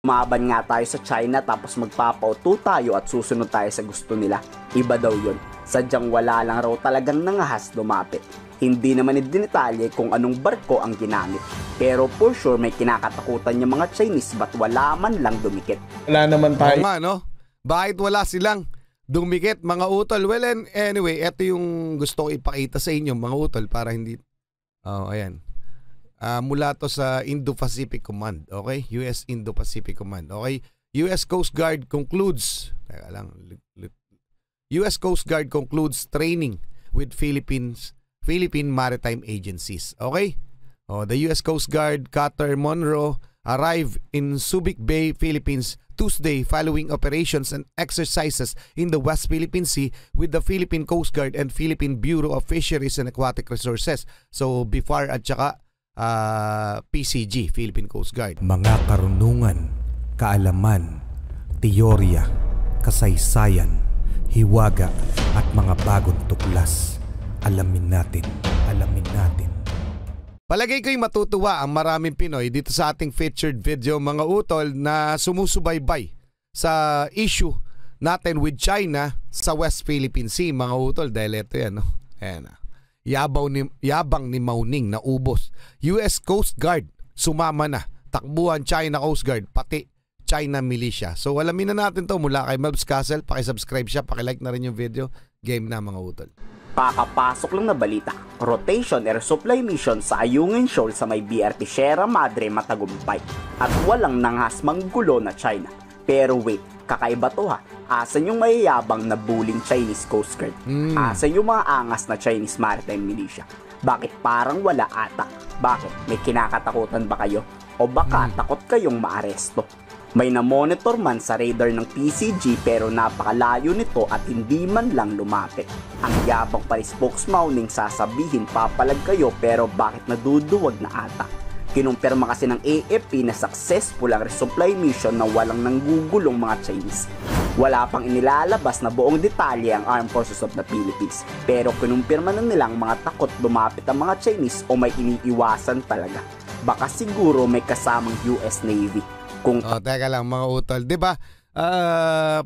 Lumaban nga tayo sa China tapos magpapauto tayo at susunod tayo sa gusto nila. Iba daw yun. Sadyang wala lang raw talagang nangahas lumapit. Hindi naman idinitalye kung anong barko ang ginamit. Pero for sure may kinakatakutan yung mga Chinese ba't wala man lang dumikit. Wala naman tayo. Oo nga, no? Bakit wala silang dumikit mga utol? Well, and anyway, ito yung gusto ko ipakita sa inyo mga utol para hindi... Oh, ayan. Mula to sa Indo-Pacific Command, okay? US Indo-Pacific Command, okay? US Coast Guard concludes, teka lang, US Coast Guard concludes training with Philippine Maritime Agencies, okay? The US Coast Guard Cutter Monroe arrived in Subic Bay, Philippines Tuesday following operations and exercises in the West Philippine Sea with the Philippine Coast Guard and Philippine Bureau of Fisheries and Aquatic Resources. So, BIFAR at saka PCG, Philippine Coast Guard. Mga karunungan, kaalaman, teorya, kasaysayan, hiwaga at mga bagong tuklas. Alamin natin. Palagay ko'y matutuwa ang maraming Pinoy dito sa ating featured video mga utol na sumusubaybay sa issue natin with China sa West Philippine Sea mga utol. Dahil ito yan, no? Ayan na. Yabang ni Mauning na ubos. US Coast Guard sumama na. Takbuhan China Coast Guard pati China Militia. So alamin na natin to mula kay Melbs Castle. Pakisubscribe siya, pakilike na rin yung video. Game na mga utol. Kakapasok lang na balita, rotation air supply mission sa Ayungin Shoal sa may BRP Sierra Madre matagumpay at walang nanghas manggulo na China. Pero wait, kakaiba to ha. Asan yung mayayabang na bullying Chinese Coast Guard? Asan yung mga angas na Chinese Maritime Militia? Bakit parang wala ata? Bakit? May kinakatakutan ba kayo? O baka takot kayong maaresto? May na-monitor man sa radar ng PCG pero napakalayo nito at hindi man lang lumapit. Ang yabang pa ni spokesman sasabihin papalag kayo pero bakit naduduwag na ata? Kinumpirma kasi ng AFP na successful ang resupply mission na walang nanggugulong mga Chinese. Wala pang inilalabas na buong detalye ang Armed Forces of the Philippines pero kinumpirma na nilang mga takot lumapit ang mga Chinese o may iniiwasan talaga. Baka siguro may kasamang US Navy. Teka lang mga utol, 'di ba?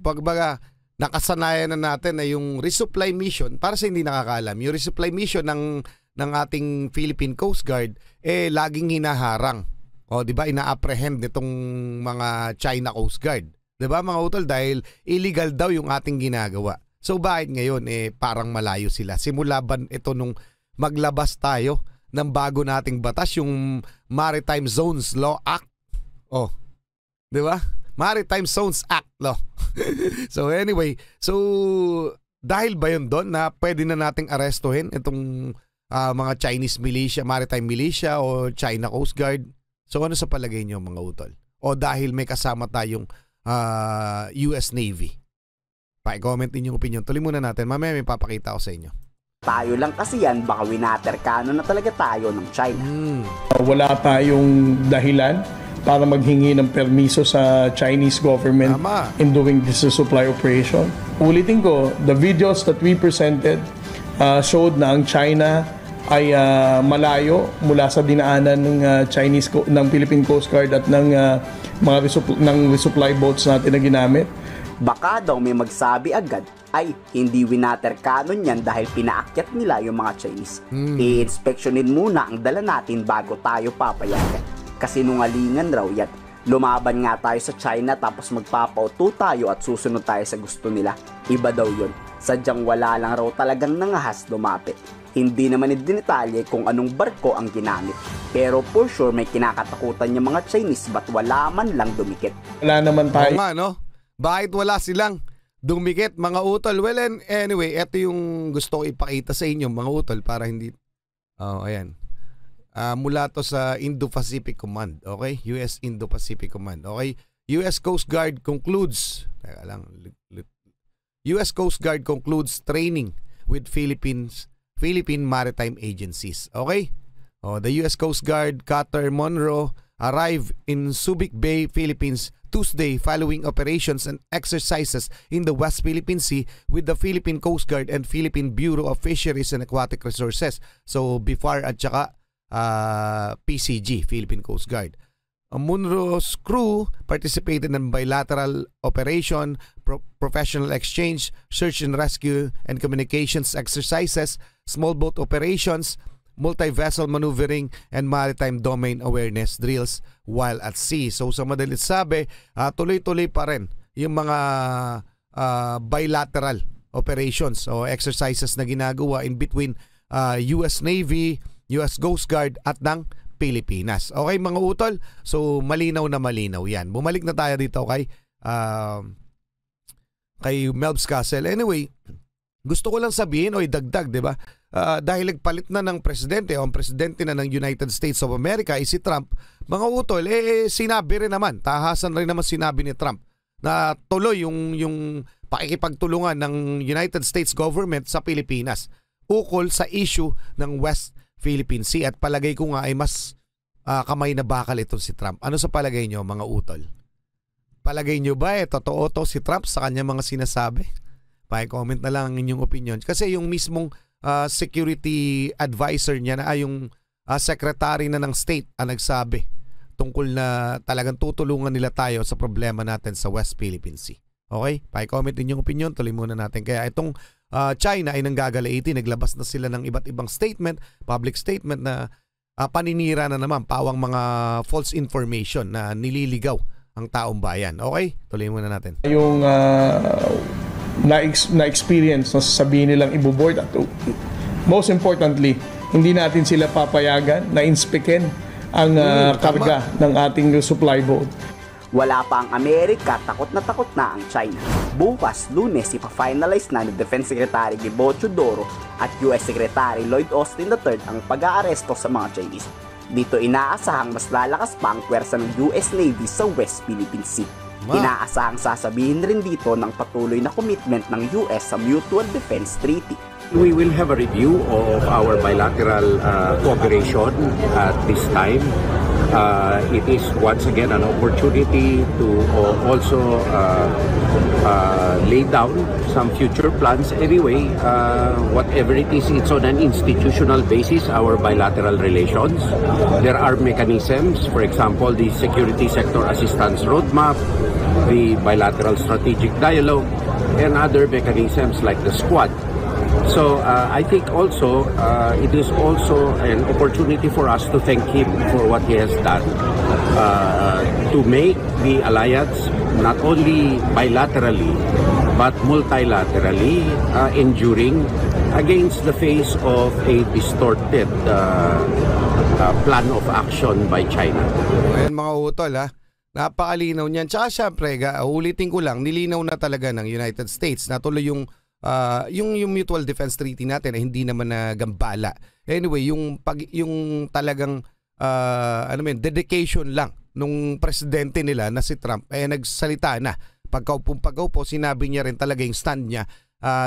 Pagbaga nakasanayan na natin na yung resupply mission para sa hindi nakakaalam, yung resupply mission ng ating Philippine Coast Guard laging hinaharang. 'Di ba? Ina-apprehend nitong mga China Coast Guard. 'Di ba mga utol dahil illegal daw yung ating ginagawa. So bakit ngayon parang malayo sila? Simula ba ito nung maglabas tayo ng bago nating batas, yung Maritime Zones Law Act? Di ba? Maritime Zones Act Law. So anyway, dahil ba yun doon na pwede na nating arestuhin itong mga Chinese militia, Maritime Militia o China Coast Guard? So ano sa palagay nyo mga utol? O dahil may kasama tayong US Navy? Pa-comment din yung opinion. Tuloy muna natin. Mamaya may papakita ko sa inyo. Tayo lang kasi yan, baka winaterkano na talaga tayo ng China. Wala tayong dahilan para maghingi ng permiso sa Chinese government in doing this supply operation. Ulitin ko, the videos that we presented showed na ang China ay malayo mula sa dinaanan ng ng Philippine Coast Guard at ng mga resupply boats natin na ginamit. Baka daw may magsabi agad ay hindi winaterkanon yan dahil pinaakyat nila yung mga Chinese. I-inspeksyonin muna ang dala natin bago tayo papayagan. Kasi nungalingan raw yan. Lumaban nga tayo sa China tapos magpapauto tayo at susunod tayo sa gusto nila. Iba daw yun. Sadyang wala lang raw talagang nangahas lumapit. Hindi naman idinitalye kung anong barko ang ginamit. Pero for sure may kinakatakutan yung mga Chinese ba't wala man lang dumikit. Wala naman tayo. Oo nga, no? Bakit wala silang dumikit mga utol? Well, and anyway, ito yung gusto ko ipakita sa inyo mga utol para hindi... ayan. Mula to sa Indo-Pacific Command, okay? US Indo-Pacific Command, okay? US Coast Guard concludes, teka lang, US Coast Guard concludes training with Philippine Maritime Agencies, okay? The US Coast Guard Cutter Monroe arrived in Subic Bay, Philippines Tuesday following operations and exercises in the West Philippine Sea with the Philippine Coast Guard and Philippine Bureau of Fisheries and Aquatic Resources. So BIFAR at saka PCG, Philippine Coast Guard. Munro's crew participated in bilateral operation, professional exchange, search and rescue and communications exercises, small boat operations, multi-vessel maneuvering, and maritime domain awareness drills while at sea. So sa madalit sabi, tuloy-tuloy pa rin yung mga bilateral operations o exercises na ginagawa in between US Navy, US Coast Guard at ng Pilipinas. Okay mga utol? So malinaw na malinaw yan. Bumalik na tayo dito kay Melbs Castle. Anyway, gusto ko lang sabihin o idagdag, di ba? Dahil nagpalit na ng presidente o ang presidente na ng United States of America ay si Trump, mga utol, sinabi rin naman, tahasan rin naman sinabi ni Trump na tuloy yung pakikipagtulungan ng United States government sa Pilipinas ukol sa issue ng West Philippine Sea, at palagay ko nga ay mas kamay na bakal ito si Trump. Ano sa palagay nyo mga utol? Palagay nyo ba totoo to si Trump sa kanyang mga sinasabi? Pa-comment na lang ang inyong opinion. Kasi yung mismong security advisor niya na yung secretary na ng state ang nagsabi tungkol na talagang tutulungan nila tayo sa problema natin sa West Philippine Sea. Okay? Pa-comment din yung opinion. Tuloy muna natin. Kaya itong China ay nanggagalaiti. Naglabas na sila ng iba't ibang statement, public statement na paninira na naman, pawang mga false information na nililigaw ang taong bayan. Okay? Tuloy muna natin. Yung na-experience na sasabihin nilang iboboard at most importantly, hindi natin sila papayagan na inspekin ang karga ng ating supply boat. Wala pa ang Amerika, takot na ang China. Bukas, Lunes, ipa-finalize na ni Defense Secretary Gibo Chodoro at US Secretary Lloyd Austin III ang pag-aaresto sa mga Chinese. Dito inaasahang mas lalakas pa ang pwersa ng US Navy sa West Philippine Sea. Inaasahang sasabihin rin dito ng patuloy na commitment ng US sa Mutual Defense Treaty. We will have a review of our bilateral cooperation at this time. It is once again an opportunity to also lay down some future plans. Anyway, whatever it is, it's on an institutional basis, our bilateral relations. There are mechanisms, for example, the Security Sector Assistance Roadmap, the bilateral strategic dialogue, and other mechanisms like the Squad. So I think also it is also an opportunity for us to thank him for what he has done to make the alliance not only bilaterally but multilaterally enduring against the face of a distorted plan of action by China. Ayan mga utol napakalinaw niyan. Tsaka syempre, ulitin ko lang, nilinaw na talaga ng United States na tuloy yung Mutual Defense Treaty natin ay hindi naman na gambala. Anyway, yung talagang dedication lang nung presidente nila na si Trump ay nagsalita na. Pagkaupo, sinabi niya rin talaga yung stand niya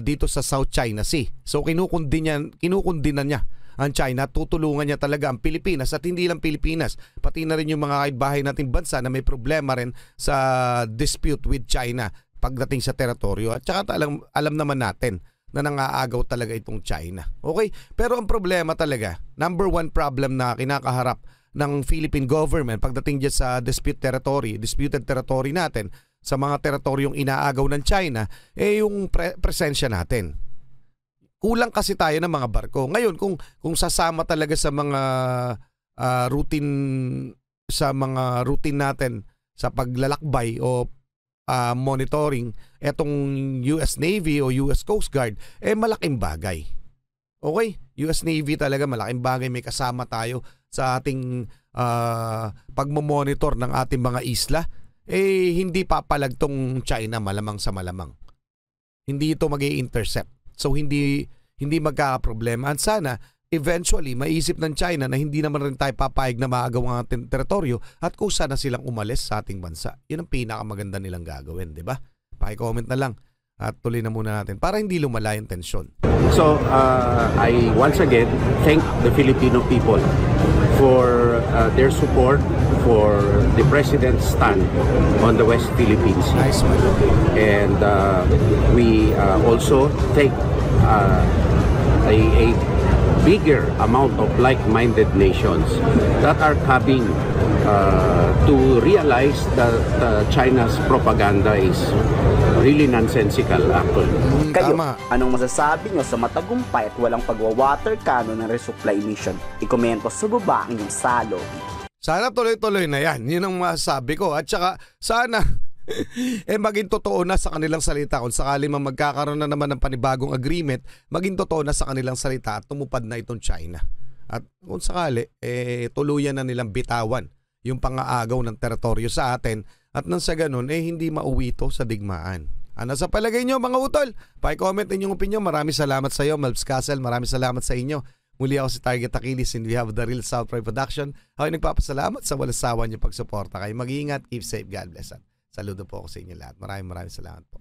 dito sa South China Sea. So kinukundinan niya ang China, tutulungan niya talaga ang Pilipinas, at hindi lang Pilipinas, pati na rin yung mga kaibahay nating bansa na may problema rin sa dispute with China pagdating sa teritoryo. At saka alam naman natin na nangaagaw talaga itong China. Okay? Pero ang problema talaga, number one problem na kinakaharap ng Philippine government pagdating dyan sa disputed territory natin, sa mga teritoryong inaagaw ng China, yung presensya natin. Kulang kasi tayo ng mga barko. Ngayon, kung sasama talaga sa mga routine natin sa paglalakbay o monitoring etong US Navy o US Coast Guard, malaking bagay. Okay? US Navy talaga malaking bagay, may kasama tayo sa ating pagmomonitor ng ating mga isla. Hindi papalag tong China, malamang sa malamang. Hindi ito mag-i-intercept. So hindi magkakaproblema. At sana eventually maisip ng China na hindi naman rin tayo papayag na maagaw ang ating teritoryo at kusa na silang umalis sa ating bansa. Yun ang pinakamaganda nilang gagawin, di ba? Paki-comment na lang at tuloy na muna natin para hindi lumala yung tensyon. So I once again thank the Filipino people for their support for the President's stand on the West Philippine Sea. Nice one. And we also thank a bigger amount of like-minded nations that are coming to realize that China's propaganda is really nonsensical actually. Kayo, Tama. anong masasabi nyo sa matagumpay at walang pagwa-water cannon ng resupply mission? Ikomento sa baba ang inyong salobi. Sana tuloy-tuloy na yan. Yun ang masasabi ko. At saka sana maging totoo na sa kanilang salita. Kung sakali man magkakaroon na naman ng panibagong agreement, maging totoo na sa kanilang salita at tumupad na itong China. At kung sakali, tuluyan na nilang bitawan yung pang-aagaw ng teritoryo sa atin at nang sa ganun, hindi mauwi ito sa digmaan. Ano sa palagay nyo mga utol? Pa-comment inyong opinion. Maraming salamat sa iyo, Malbs Castle. Maraming salamat sa inyo. Muli ako si Target Achilles and we have the Real South Pride Production. Ako'y nagpapasalamat sa walang sawa niyong pagsuporta. Kayo mag-iingat, keep safe, God bless. Saludo po ako sa inyo lahat. Maraming salamat po.